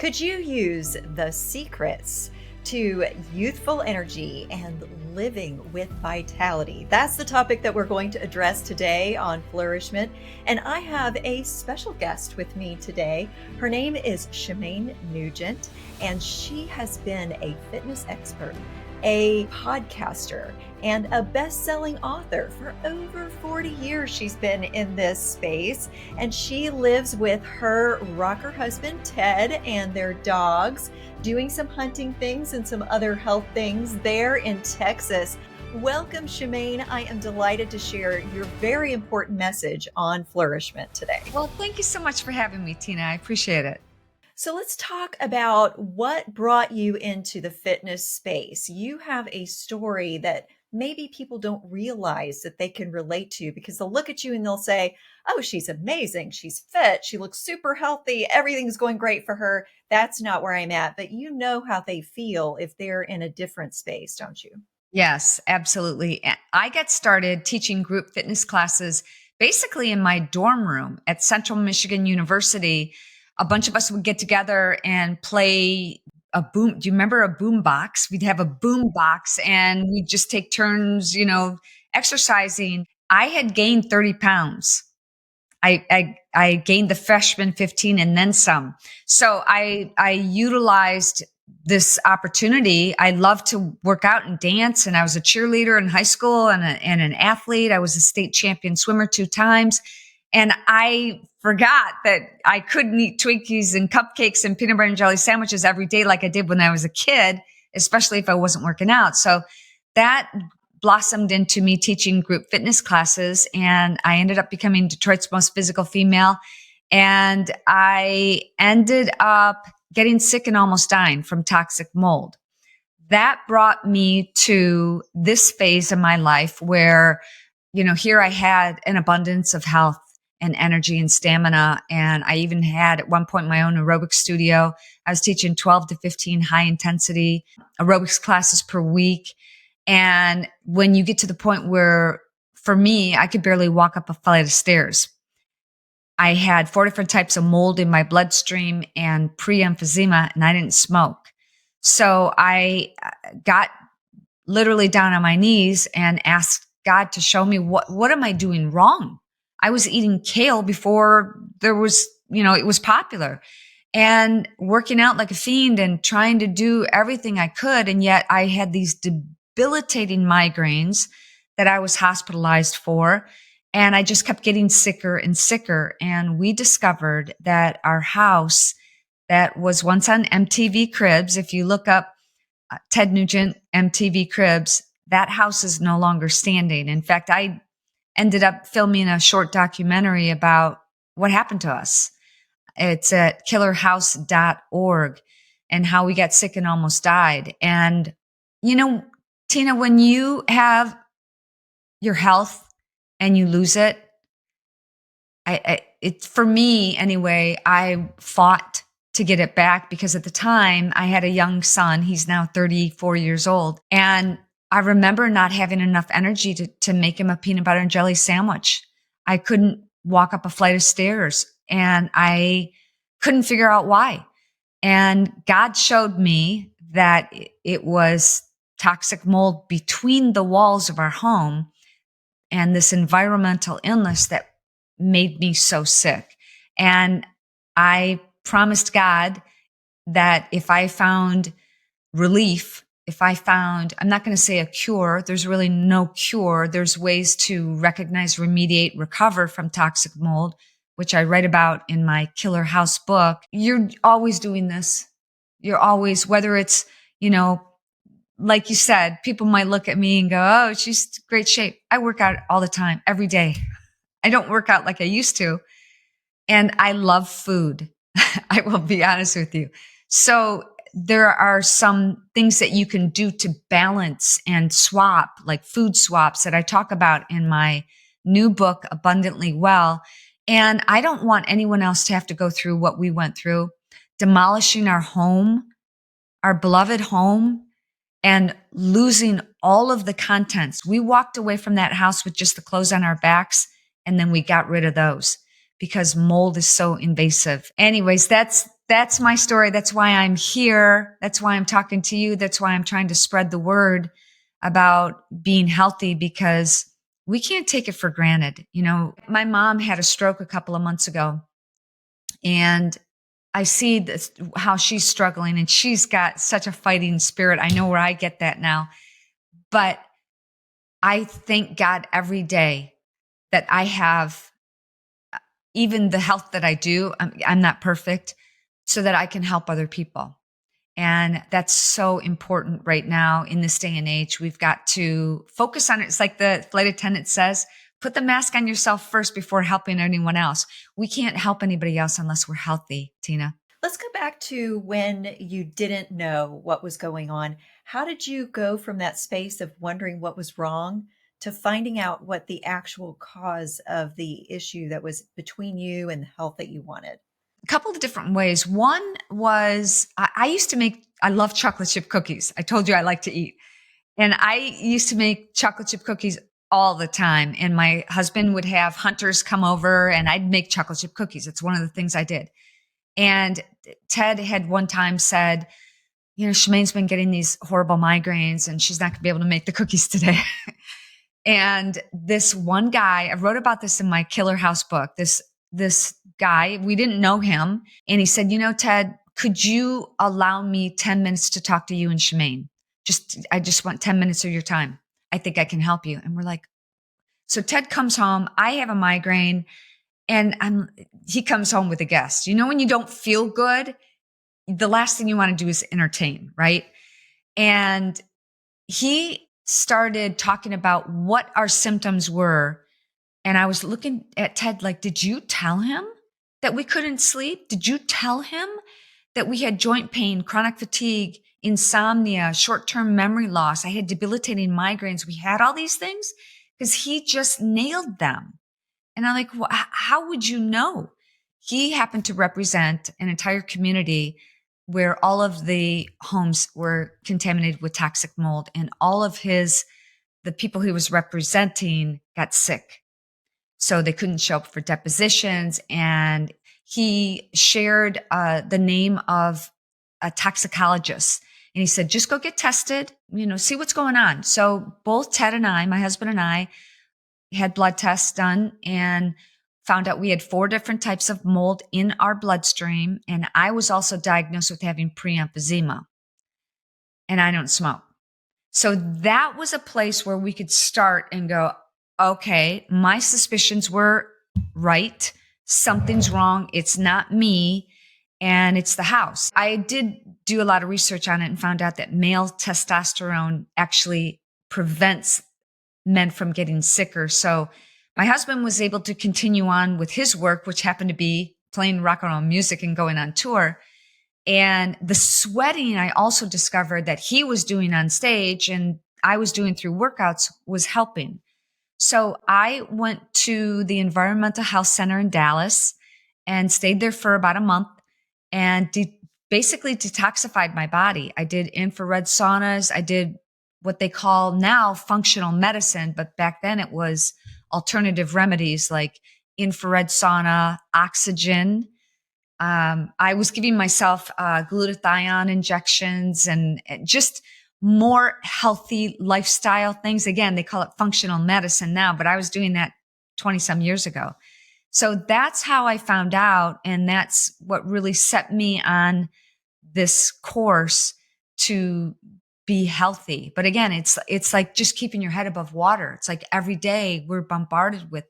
Could you use the secrets to youthful energy and living with vitality? That's the topic that we're going to address today on Flourish-Meant. And I have a special guest with me today. Her name is Shemane Nugent, and she has been a fitness expert, a podcaster, and a best-selling author. For over 40 years, she's been in this space, and she lives with her rocker husband, Ted, and their dogs, doing some hunting things and some other health things there in Texas. Welcome, Shemane. I am delighted to share your very important message on Flourish-Meant today. Well, thank you so much for having me, Tina. I appreciate it. So let's talk about what brought you into the fitness space. You have a story that maybe people don't realize that they can relate to, because they'll look at you and they'll say, oh, she's amazing. She's fit. She looks super healthy. Everything's going great for her. That's not where I'm at. But you know how they feel if they're in a different space, don't you? Yes, absolutely. I got started teaching group fitness classes basically in my dorm room at Central Michigan University. A bunch of us would get together and play a boom. Do you remember a boom box? We'd have a boom box and we'd just take turns, exercising. I had gained 30 pounds. I gained the freshman 15 and then some. So I utilized this opportunity. I love to work out and dance, and I was a cheerleader in high school and an athlete. I was a state champion swimmer 2 times. And I forgot that I couldn't eat Twinkies and cupcakes and peanut butter and jelly sandwiches every day like I did when I was a kid, especially if I wasn't working out. So that blossomed into me teaching group fitness classes, and I ended up becoming Detroit's most physical female. And I ended up getting sick and almost dying from toxic mold. That brought me to this phase of my life where, here I had an abundance of health and energy and stamina. And I even had at one point my own aerobics studio. I was teaching 12 to 15 high intensity aerobics classes per week. And when you get to the point where, for me, I could barely walk up a flight of stairs. I had 4 different types of mold in my bloodstream and pre-emphysema, and I didn't smoke. So I got literally down on my knees and asked God to show me what am I doing wrong? I was eating kale before there was, it was popular, and working out like a fiend and trying to do everything I could. And yet I had these debilitating migraines that I was hospitalized for. And I just kept getting sicker and sicker. And we discovered that our house that was once on MTV Cribs, if you look up Ted Nugent, MTV Cribs, that house is no longer standing. In fact, I ended up filming a short documentary about what happened to us. It's at killerhouse.org and how we got sick and almost died. And, Tina, when you have your health and you lose it, for me anyway, I fought to get it back, because at the time I had a young son. He's now 34 years old. And I remember not having enough energy to make him a peanut butter and jelly sandwich. I couldn't walk up a flight of stairs, and I couldn't figure out why. And God showed me that it was toxic mold between the walls of our home and this environmental illness that made me so sick. And I promised God that if I found relief, I'm not going to say a cure. There's really no cure. There's ways to recognize, remediate, recover from toxic mold, which I write about in my Killer House book. You're always doing this. You're always, whether it's, like you said, people might look at me and go, oh, she's in great shape. I work out all the time, every day. I don't work out like I used to. And I love food. I will be honest with you. So there are some things that you can do to balance and swap, like food swaps, that I talk about in my new book, Abundantly Well. And I don't want anyone else to have to go through what we went through, demolishing our home, our beloved home, and losing all of the contents. We walked away from that house with just the clothes on our backs, and then we got rid of those because mold is so invasive. Anyways, that's that's my story. That's why I'm here. That's why I'm talking to you. That's why I'm trying to spread the word about being healthy, because we can't take it for granted. You know, my mom had a stroke a couple of months ago, and I see this, how she's struggling, and she's got such a fighting spirit. I know where I get that now, but I thank God every day that I have even the health that I do. I'm not perfect, so that I can help other people. And that's so important right now in this day and age. We've got to focus on it. It's like the flight attendant says, put the mask on yourself first before helping anyone else. We can't help anybody else unless we're healthy, Tina. Let's go back to when you didn't know what was going on. How did you go from that space of wondering what was wrong to finding out what the actual cause of the issue that was between you and the health that you wanted? A couple of different ways. One was I used to make, I love chocolate chip cookies. I told you I like to eat. And I used to make chocolate chip cookies all the time. And my husband would have hunters come over and I'd make chocolate chip cookies. It's one of the things I did. And Ted had one time said, you know, Shemane's been getting these horrible migraines and she's not going to be able to make the cookies today. And this one guy, I wrote about this in my Killer House book. This guy, we didn't know him. And he said, you know, Ted, could you allow me 10 minutes to talk to you and Shemane? I just want 10 minutes of your time. I think I can help you. And we're like, so Ted comes home. I have a migraine and he comes home with a guest. You know, when you don't feel good, the last thing you want to do is entertain, right? And he started talking about what our symptoms were. And I was looking at Ted like, did you tell him that we couldn't sleep? Did you tell him that we had joint pain, chronic fatigue, insomnia, short-term memory loss? I had debilitating migraines. We had all these things because he just nailed them. And I'm like, well, how would you know? He happened to represent an entire community where all of the homes were contaminated with toxic mold, and all of the people he was representing got sick. So they couldn't show up for depositions. And he shared the name of a toxicologist. And he said, just go get tested, you know, see what's going on. So both Ted and I, my husband and I, had blood tests done and found out we had 4 different types of mold in our bloodstream. And I was also diagnosed with having pre-emphysema. And I don't smoke. So that was a place where we could start and go, okay, my suspicions were right. Something's wrong. It's not me. And it's the house. I did do a lot of research on it and found out that male testosterone actually prevents men from getting sicker. So my husband was able to continue on with his work, which happened to be playing rock and roll music and going on tour. And the sweating, I also discovered that he was doing on stage and I was doing through workouts was helping. So I went to the Environmental Health Center in Dallas and stayed there for about a month and basically detoxified my body. I did infrared saunas. I did what they call now functional medicine, but back then it was alternative remedies like infrared sauna, oxygen. I was giving myself glutathione injections and just more healthy lifestyle things. Again, they call it functional medicine now, but I was doing that 20 some years ago. So that's how I found out. And that's what really set me on this course to be healthy. But again, it's like just keeping your head above water. It's like every day we're bombarded with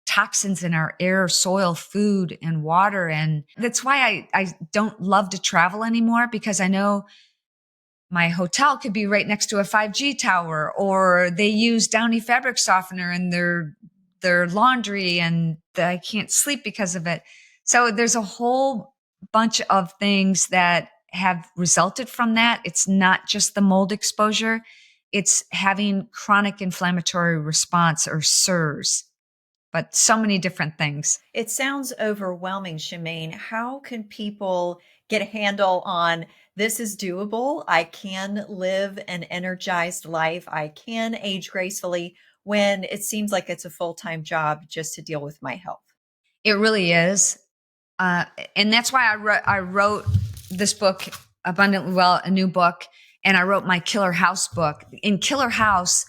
toxins in our air, soil, food, and water. And that's why I don't love to travel anymore, because I know my hotel could be right next to a 5G tower, or they use Downy fabric softener in their laundry and I can't sleep because of it. So there's a whole bunch of things that have resulted from that. It's not just the mold exposure. It's having chronic inflammatory response, or CIRS, but so many different things. It sounds overwhelming, Shemane. How can people get a handle on this is doable? I can live an energized life. I can age gracefully when it seems like it's a full-time job just to deal with my health. It really is. Uh, and that's why I wrote this book, Abundantly Well, a new book, and I wrote my Killer House book. In Killer House,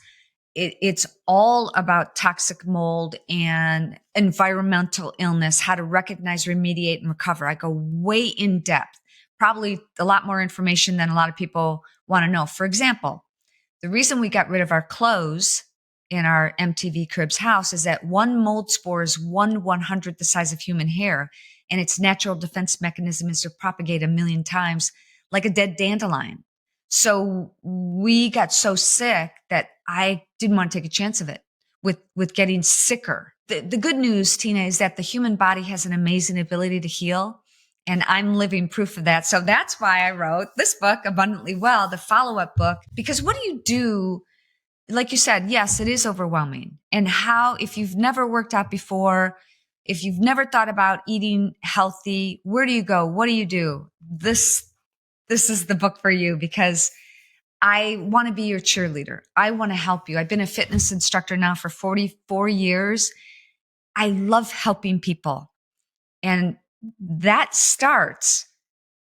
it's all about toxic mold and environmental illness, how to recognize, remediate, and recover. I go way in depth, probably a lot more information than a lot of people want to know. For example, the reason we got rid of our clothes in our MTV Cribs house is that one mold spore is 1/100th the size of human hair, and its natural defense mechanism is to propagate a million times like a dead dandelion. So we got so sick that I didn't want to take a chance of it with getting sicker. The good news, Tina, is that the human body has an amazing ability to heal. And I'm living proof of that. So that's why I wrote this book, Abundantly Well, the follow-up book, because what do you do? Like you said, yes, it is overwhelming. And how, if you've never worked out before, if you've never thought about eating healthy, where do you go? What do you do? This is the book for you, because I want to be your cheerleader. I want to help you. I've been a fitness instructor now for 44 years. I love helping people. And that starts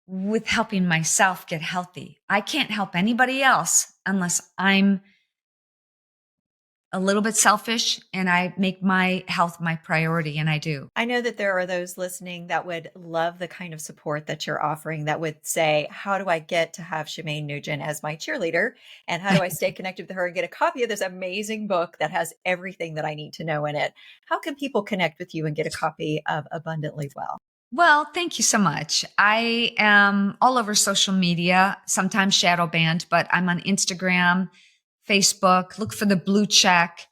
with helping myself get healthy. I can't help anybody else unless I'm a little bit selfish and I make my health my priority, and I do. I know that there are those listening that would love the kind of support that you're offering, that would say, how do I get to have Shemane Nugent as my cheerleader? And how do I stay connected with her and get a copy of this amazing book that has everything that I need to know in it? How can people connect with you and get a copy of Abundantly Well? Well, thank you so much. I am all over social media, sometimes shadow banned, but I'm on Instagram, Facebook. Look for the blue check.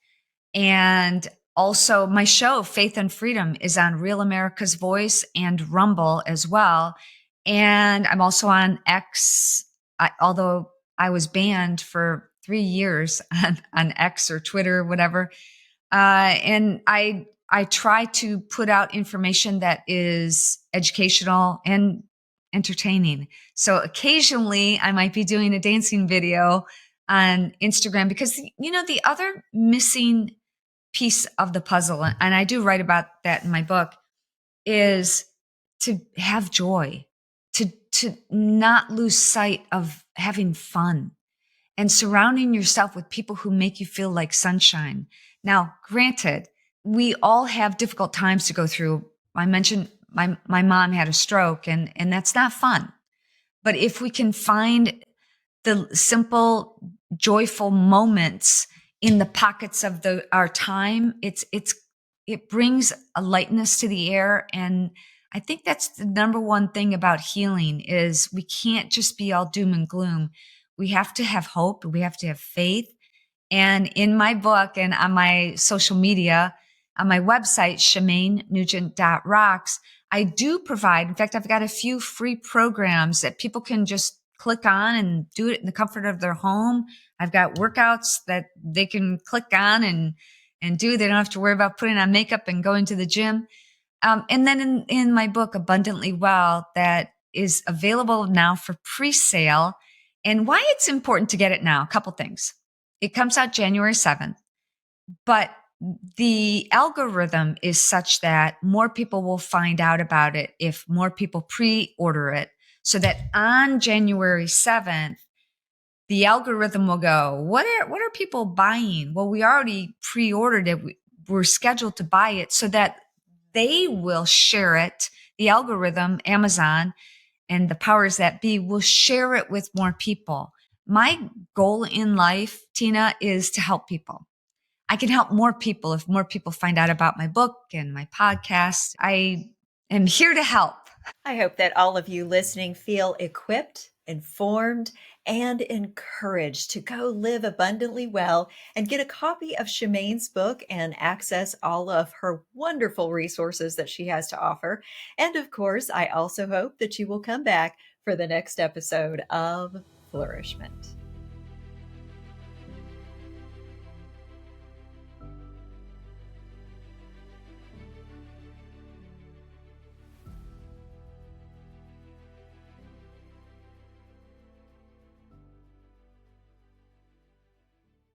And also my show, Faith and Freedom, is on Real America's Voice and Rumble as well. And I'm also on X, although I was banned for 3 years on X or Twitter, whatever. And I try to put out information that is educational and entertaining. So occasionally I might be doing a dancing video on Instagram, because, you know, the other missing piece of the puzzle, and I do write about that in my book, is to have joy, to not lose sight of having fun and surrounding yourself with people who make you feel like sunshine. Now, granted, we all have difficult times to go through. I mentioned my mom had a stroke, and that's not fun. But if we can find the simple, joyful moments in the pockets of our time, it brings a lightness to the air. And I think that's the number one thing about healing, is we can't just be all doom and gloom. We have to have hope. We have to have faith. And in my book and on my social media, on my website, ShemaneNugent.rocks, I do provide, in fact, I've got a few free programs that people can just click on and do it in the comfort of their home. I've got workouts that they can click on and do. They don't have to worry about putting on makeup and going to the gym. And then in my book, Abundantly Well, that is available now for pre-sale. And why it's important to get it now, a couple things. It comes out January 7th, but the algorithm is such that more people will find out about it if more people pre-order it, so that on January 7th, the algorithm will go, what are people buying? Well, we already pre-ordered it. We're scheduled to buy it, so that they will share it. The algorithm, Amazon, and the powers that be will share it with more people. My goal in life, Tina, is to help people. I can help more people if more people find out about my book and my podcast. I am here to help. I hope that all of you listening feel equipped, informed, and encouraged to go live abundantly well and get a copy of Shemane's book and access all of her wonderful resources that she has to offer. And of course, I also hope that you will come back for the next episode of Flourishment.